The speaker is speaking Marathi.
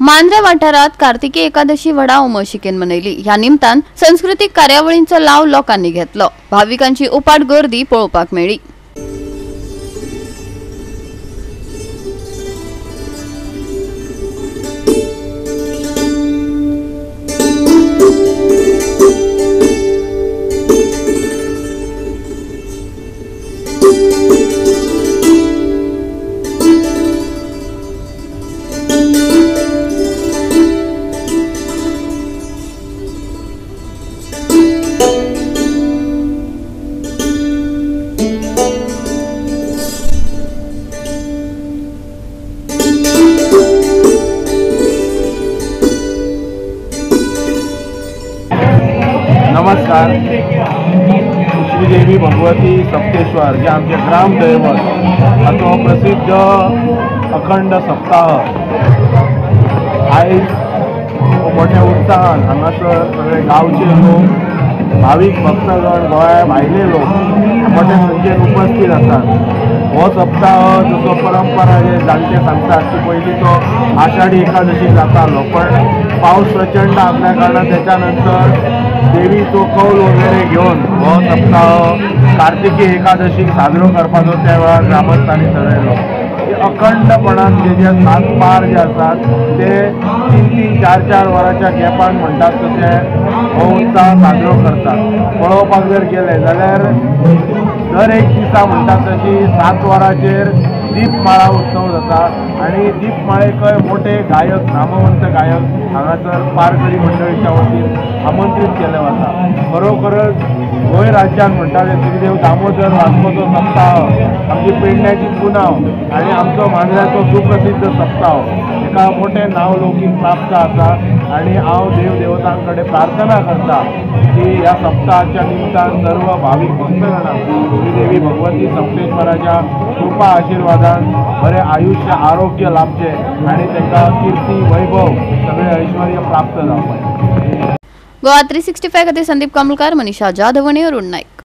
मांद्रे वाठारात कार्तिकी एकादशी व्हडा उमळशिकेन मनयली। ह्या निमतान सांस्कृतिक कार्यावळींचो लाव लोकांनी घेतलो। भाविकांची उपाट गर्दी पळोवपाक मेळ्ळी। नमस्कार। श्रीदेवी भगवती सप्तेश्वर जे आमचे ग्रामदैवत हाचो प्रसिद्ध अखंड सप्ताह आयज मोठ्या उत्साहान हांगासर सगळे गांवचे लोक भावीक भक्तगण गोंया भायले लोक मोठ्या संख्येन उपस्थित आसात। हो सप्ताह जसो परंपरा जे जाणटे सांगतात की पयलींचो आषाढी एकादशी जातालो, पण पावस प्रचंड आसल्या कारणान त्याच्या नंतर देवीचो कौल वगैरे घेऊन हो सप्ताह कार्तिकी एकादशीक साजरो करपाचो त्या वेळार ग्रामस्थांनी ठरयलो। अखंडपणान जे 7 पार जे आसात ते 3-3, 4-4 वरांच्या गॅपान म्हणटात तसे हो उत्सव साजरो करतात। पळोवपाक जर गेले जाल्यार दर एक दिसा म्हणटात तशी 7 वरांचेर दीपमाळा उत्सव जाता आणि दीपमाळेकय मोठे गायक, नामवंत गायक हांगासर पारकरी मंडळीच्या वतीन आमंत्रित केले वता। खरोखरच गोंय राज्यात म्हणटात श्रीदेव दामोदर वास्कोचो सप्ताह, आमची पेडण्याची पुनव आणि आमचो मांद्र्याचो सुप्रसिद्ध सप्ताह एका मोठे नावलौकीक प्राप्त आसा। आणि हांव देव देवतां कडेन प्रार्थना करता की ह्या सप्ताहाच्या निमतान सर्व भावीक भक्तगणांक श्रीदेवी भगवती सप्तेश्वराच्या कृपा आशीर्वादान बरे आयुष्य आरोग्य लाभचे आणि तांकां कीर्ती वैभव सगळे ऐश्वर्य प्राप्त जावपाचे। गोवा 365 खातीर संदीप कामुलकार, मनीषा जाधव, अरुण नाईक।